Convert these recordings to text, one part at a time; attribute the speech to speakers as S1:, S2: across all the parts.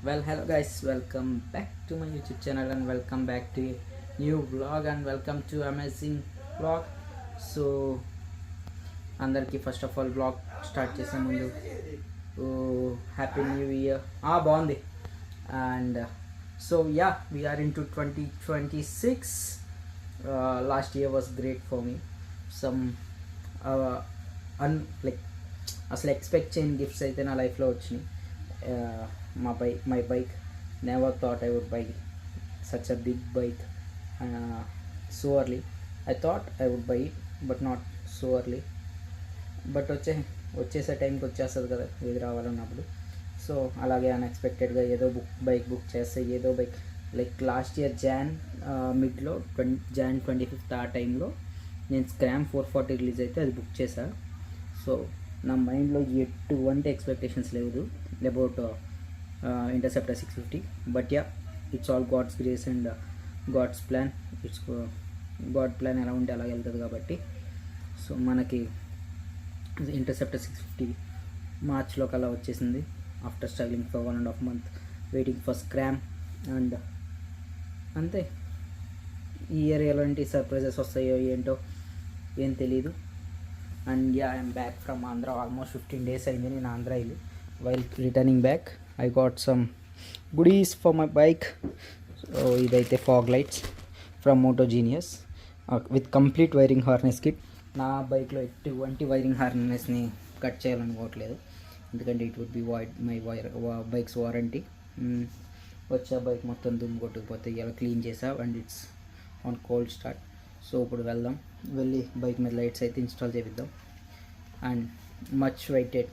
S1: Well, hello guys, welcome back to my YouTube channel and welcome back to a new vlog and welcome to amazing vlog. So అందరికీ first of all vlog start చేసే ముందు happy new year బాగుంది and so ya we're into 2026. Last year was great for me. Some un like అసలు expect చేయని gifts అయితే నా లైఫ్లో వచ్చినాయి. My bike, never thought I would buy such a big bike so early. I thought I would buy it but not so early. But వచ్చేసే టైంకి వచ్చేస్తుంది కదా ఏది రావాలన్నప్పుడు. సో అలాగే అన్ఎక్స్పెక్టెడ్గా ఏదో బైక్ బుక్ చేస్తే ఏదో బైక్ లైక్ లాస్ట్ ఇయర్ మిడ్లో Jan 25th ఆ టైంలో నేను స్క్రామ్ 440 రిలీజ్ అయితే అది బుక్ చేశాను. సో నా మైండ్లో ఎటువంటి ఎక్స్పెక్టేషన్స్ లేదు about Interceptor 650. But ya, it's all God's grace and God's plan. It's God plan ఎలా ఉంటే అలా వెళ్తుంది కాబట్టి. సో మనకి ఇంటర్సెప్టర్ 650 మార్చ్లో కల్లా వచ్చేసింది after struggling for 1.5 month waiting for Scram. And అంతే, ఈ ఇయర్ ఎలాంటి సర్ప్రైజెస్ వస్తాయో ఏంటో ఏం తెలీదు. And yeah, I'm back from Andhra. Almost 15 days అయింది నేను ఆంధ్ర వెళ్ళి. While returning back I got some goodies for my bike. So ఇదైతే fog lights from Moto Genius with complete wiring harness kit. నా బైక్లో ఎటువంటి వైరింగ్ హార్నెస్ని కట్ చేయాలనుకోవట్లేదు, ఎందుకంటే it would be void my bikes warranty. వచ్చే బైక్ మొత్తం దుమ్ము కొట్టుకుపోతే ఇలా క్లీన్ చేసా and it's on cold start. So ఇప్పుడు వెళ్ళి బైక్ మీద లైట్స్ అయితే ఇన్స్టాల్ చేపిద్దాం. And much awaited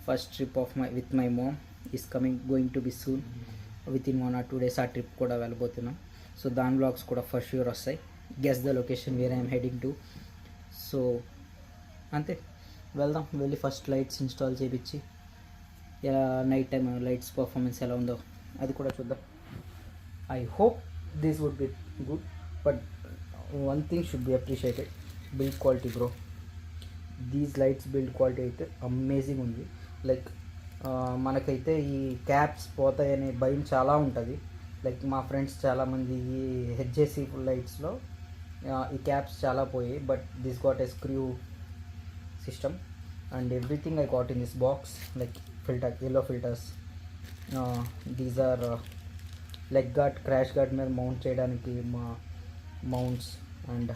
S1: first trip of with my mom is going to be soon. With in 1 or 2 days ఆ ట్రిప్ కూడా వెళ్ళబోతున్నాం. సో దాని బ్లాగ్స్ కూడా ఫర్ ష్యూర్ వస్తాయి. Guess the location where I'm heading to. So అంతే, వెళ్ళి first lights install చేయించి night time lights performance ఎలా ఉందో అది కూడా చూద్దాం. I hope this would be good. But one thing should be appreciated, build quality bro. These lights build quality అయితే amazing ఉంది. లైక్ మనకైతే ఈ క్యాప్స్ పోతాయనే భయం చాలా ఉంటుంది. లైక్ మా ఫ్రెండ్స్ చాలామంది ఈ హెచ్జేసి లైట్స్లో ఈ క్యాప్స్ చాలా పోయాయి. But this got a screw system and everything I got in this box. Like yellow filters, these are leg guard, crash guard మీద మౌంట్ చేయడానికి మా mounts. And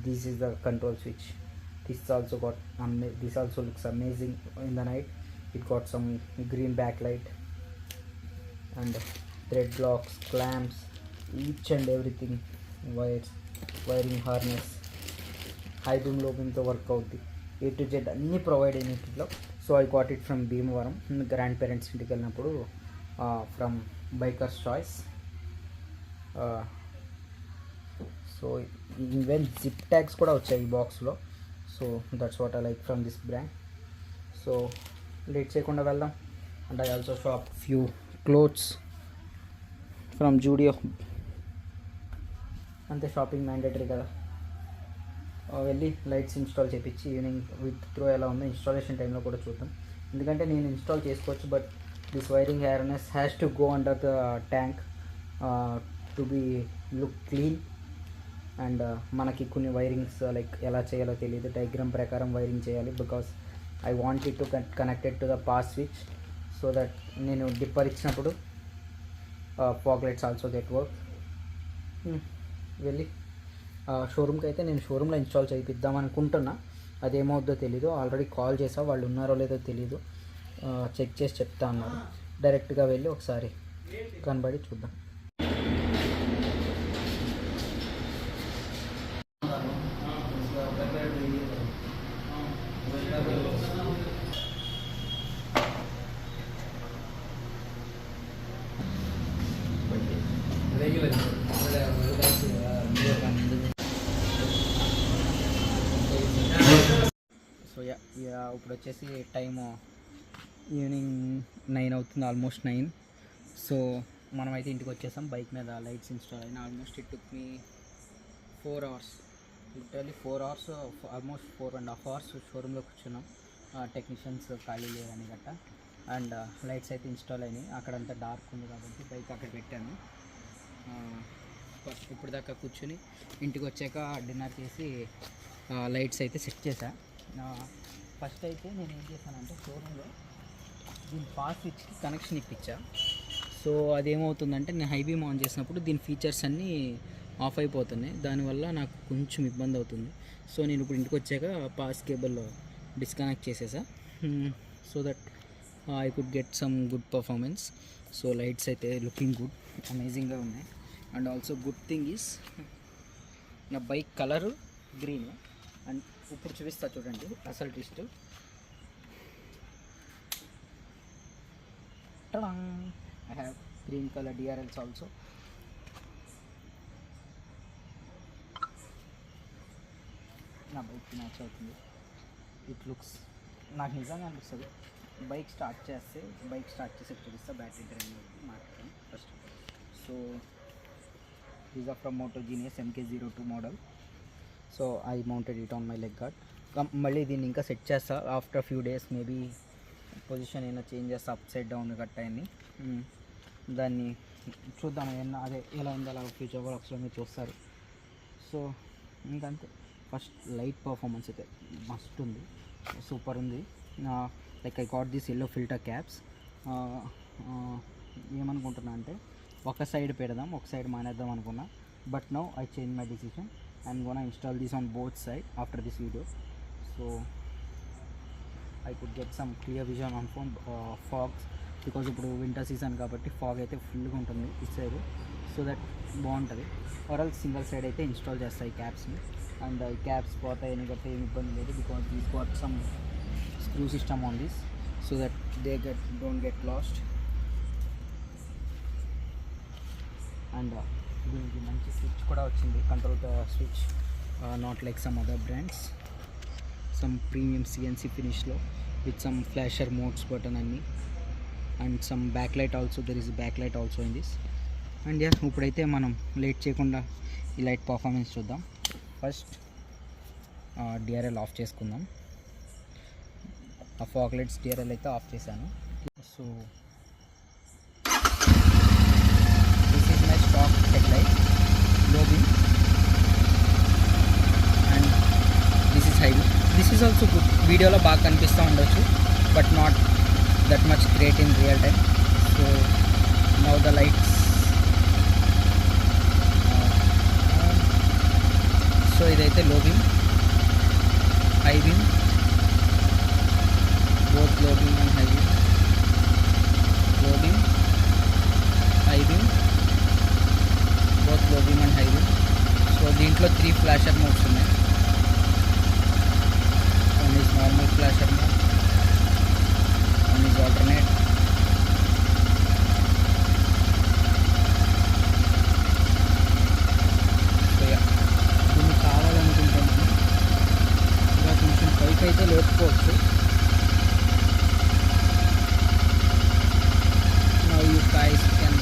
S1: this is the control switch. This also looks amazing in the night. It got some green backlight and thread locks, clamps, each and everything, wires, wiring harness, high beam low beam తో work అవుద్ది. A to Z అన్నీ provide అయినట్లో. So I got it from Bhimavaram. Grandparents ఇంటికి వెళ్ళినప్పుడు from bikers Choice. So even zip tags కూడా వచ్చాయి ఈ బాక్స్లో. So that's what I like from this brand. So late చేయకుండా వెళ్దాం. And I also shop few clothes from Zudio. అంతే, shopping mandatory కదా. వెళ్ళి లైట్స్ ఇన్స్టాల్ చేయించి ఈవినింగ్ విత్ త్రో ఎలా ఉందో ఇన్స్టాలేషన్ టైంలో కూడా చూద్దాం. ఎందుకంటే నేను ఇన్స్టాల్ చేసుకోవచ్చు, but this wiring harness has to go under the tank to be look clean. And మనకి కొన్ని వైరింగ్స్ లైక్ ఎలా చేయాలో తెలియదు. డయాగ్రామ్ ప్రకారం వైరింగ్ చేయాలి. Because I want it to connected to the pass switch so that నేను dipper ఇచ్చినప్పుడు fog lights also get work. వెళ్ళి షోరూమ్కి అయితే నేను షోరూంలో ఇన్స్టాల్ చేయిద్దాం అనుకుంటున్నా. అదేమవుద్దో తెలీదు. ఆల్రెడీ కాల్ చేసా, వాళ్ళు ఉన్నారో లేదో తెలీదు. చెక్ చేసి చెప్తా అన్నారు. డైరెక్ట్గా వెళ్ళి ఒకసారి కనబడి చూద్దాం. సో యా ఇప్పుడు వచ్చేసి టైము ఈవినింగ్ 9 అవుతుంది, ఆల్మోస్ట్ 9. సో మనమైతే ఇంటికి వచ్చేసాం. బైక్ మీద లైట్స్ ఇన్స్టాల్ అయినా almost it took me 4 hours, literally 4 hours, almost 4.5 hours షోరూంలో కూర్చున్నాం. టెక్నీషియన్స్ ఖాళీ లేరని గట్ట. అండ్ లైట్స్ అయితే ఇన్స్టాల్ అయినాయి. అక్కడంతా డార్క్ ఉంది కాబట్టి బైక్ అక్కడ పెట్టాను. ఇప్పుడు దాకా కూర్చొని ఇంటికి వచ్చాక డిన్నర్ చేసి లైట్స్ అయితే సెట్ చేశా. ఫస్ట్ అయితే నేను ఏం చేశానంటే షోరూంలో దీని పాస్ స్విచ్కి కనెక్షన్ ఇప్పించా. సో అదేమవుతుందంటే నేను హై బీమ్ ఆన్ చేసినప్పుడు దీని ఫీచర్స్ అన్నీ ఆఫ్ అయిపోతున్నాయి. దానివల్ల నాకు కొంచెం ఇబ్బంది అవుతుంది. సో నేను ఇప్పుడు ఇంటికి వచ్చాక పాస్ కేబుల్ డిస్కనెక్ట్ చేసేసా, so that I could get some good performance. So lights అయితే లుకింగ్ గుడ్, అమేజింగ్గా ఉన్నాయి. And also good thing is నా బైక్ కలరు గ్రీన్. అండ్ ఇప్పుడు చూపిస్తా చూడండి అసలు twist. I have green color DRLs also. నా బైక్ మ్యాచ్ అవుతుంది. ఇట్ లుక్స్ నాకు నిజంగా అనిపిస్తుంది. బైక్ స్టార్ట్ చేసి చూపిస్తా. బ్యాటరీ డ్రైన్ మాట్లాడతాను first. So these are from Moto Genius MK02 model. So I mounted it on my leg guard. మళ్ళీ దీన్ని ఇంకా సెట్ చేస్తా after few days. Maybe position అయినా చేంజ్ చేస్తా, అప్ సైడ్ డౌన్ కట్ అయింది. దాన్ని చూద్దాం ఏమన్నా అదే ఎలా ఉందో అలా ఫ్యూచర్ వ్లాగ్స్లో మీరు చూస్తారు. సో ఇంకంతే. ఫస్ట్ లైట్ పర్ఫార్మెన్స్ అయితే మస్ట్ ఉంది, సూపర్ ఉంది. Like I got this yellow filter caps. ఏమనుకుంటున్నా అంటే ఒక సైడ్ పెడదాం, ఒక సైడ్ మానేద్దాం అనుకున్నా. But now I change my decision. I'm gonna install this on both side after this video. So I could get some clear vision on phone fogs, because ఇప్పుడు winter season కాబట్టి fog అయితే ఫుల్గా ఉంటుంది ఇటు side. So that బాగుంటుంది. Are single side అయితే install చేస్తాయి క్యాప్స్ని. And ఈ క్యాప్స్ పోతాయని గట్రా ఏమి ఇబ్బంది లేదు, because these got some screw system on this, so that they don't get lost. And దీనికి మంచి స్విచ్ కూడా వచ్చింది, control switch, not like some other brands. some premium CNC finish లో with some flasher modes button అన్ని, and some backlight also. There is a backlight also in this. And yeah, ఇప్పుడైతే మనం late చేయకుండా ఈ light performance చూద్దాం. First DRL off చేసుకుందాం. ఆ fog lights DRL అయితే ఆఫ్ చేశాను. So this is my stock head light, low beam, and this is high beam. This is also good. వీడియోలో బాగా కనిపిస్తూ ఉండొచ్చు, but not that much great in real time. So now the lights. So ఇదైతే low beam, high beam, both low beam and high beam, low beam, high beam, both low beam and high beam. So దీంట్లో 3 flasher modes ఉన్నాయి. One is normal flasher mode, one is alternate, so yeah, దీన్ని కావాలనుకుంటున్నాను ఇంకా కొంచెం పైకి అయితే లేకపోవచ్చు. Now you guys can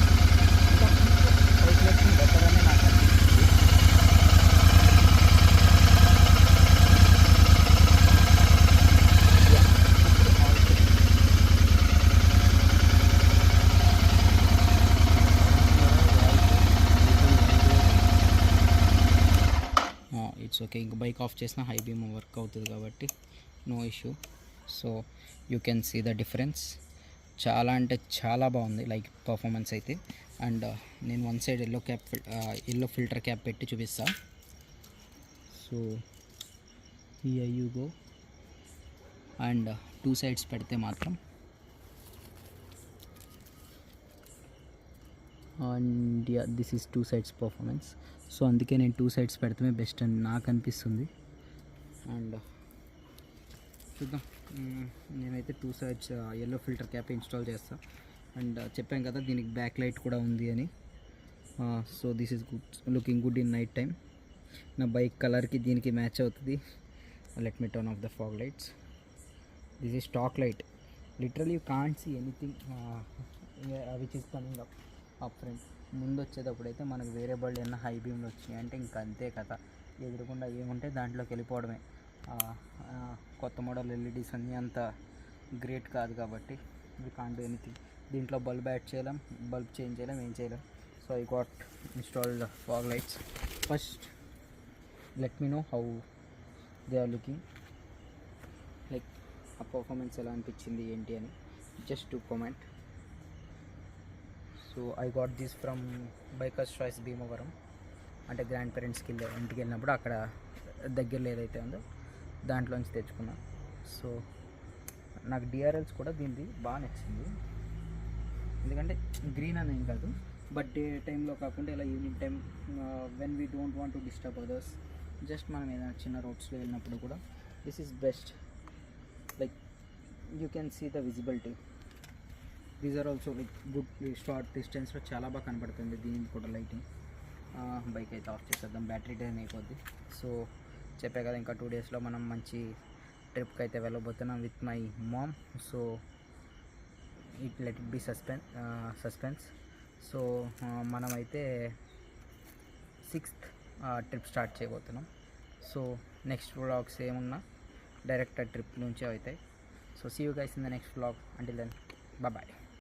S1: పైకి లేకపోతే బెటర్ అని నాకు అనిపిస్తుంది. It's okay. ఇంకా బైక్ ఆఫ్ చేసిన హై బీమ్ వర్క్ అవుతుంది కాబట్టి no issue. So you can see the difference. చాలా అంటే చాలా బాగుంది లైక్ పర్ఫార్మెన్స్ అయితే. అండ్ నేను one side yellow filter cap పెట్టి చూపిస్తా. So here you go. And 2 sides పెడితే మాత్రం, and yeah this is 2 sides performance. So అందుకే నేను 2 సైడ్స్ పెడితే బెస్ట్ అని నాకు అనిపిస్తుంది. అండ్ చూద్దాం. నేనైతే 2 సైడ్స్ ఎల్లో ఫిల్టర్ క్యాప్ ఇన్స్టాల్ చేస్తాను. అండ్ చెప్పాను కదా దీనికి బ్యాక్ లైట్ కూడా ఉంది అని. So this is good, looking good in night time. నా బైక్ కలర్కి దీనికి మ్యాచ్ అవుతుంది. Let me turn off the fog lights. This is stock light. Literally you can't see anything which is coming up front. ముందు వచ్చేటప్పుడు అయితే మనకు వేరే బళ్ళు ఏమన్నా హై బీమ్లు వచ్చినాయి అంటే ఇంకా అంతే కథ. ఎదురుకుండా ఏముంటే దాంట్లోకి వెళ్ళిపోవడమే. కొత్త మోడల్ ఎల్ఈడీస్ అన్నీ అంత గ్రేట్ కాదు కాబట్టి వీ కాంట్ డూ ఎనీథింగ్. దీంట్లో బల్బ్ యాడ్ చేయలేం, బల్బ్ చేంజ్ చేయలేం, ఏం చేయలేం. So I got installed fog lights. First let me know how they are looking, like uh performance ఎలా అనిపించింది ఏంటి అని just to comment. So I got this from bikers choice Bhimavaram, అంటే grand పేరెంట్స్కి ఇంటికి వెళ్ళినప్పుడు అక్కడ దగ్గరలో ఏదైతే ఉందో దాంట్లోంచి తెచ్చుకున్నా. సో నాకు డిఆర్ఎల్స్ కూడా దీనిది బాగా నచ్చింది, ఎందుకంటే గ్రీన్ అని ఏం కాదు, బట్ డే టైంలో కాకుండా ఇలా evening time when we don't want to disturb others, just మనం ఏదైనా చిన్న రోడ్స్లో వెళ్ళినప్పుడు కూడా this is best. Like you can see the visibility. These are also like good short డిస్టెన్స్లో చాలా బాగా కనబడుతుంది దీనికి కూడా లైటింగ్. బైక్ అయితే ఆఫ్ చేసేద్దాం, బ్యాటరీ డ్రైన్ అయిపోద్ది. సో చెప్పే కదా, ఇంకా 2 డేస్లో మనం మంచి ట్రిప్కి అయితే వెళ్ళబోతున్నాం with my mom. So let it be suspense. So మనమైతే 6th ట్రిప్ స్టార్ట్ చేయబోతున్నాం. సో నెక్స్ట్ వ్లాగ్స్ ఏమున్నా డైరెక్ట్ ట్రిప్ నుంచే అవుతాయి. So see you guys in the next vlog. Until then, bye.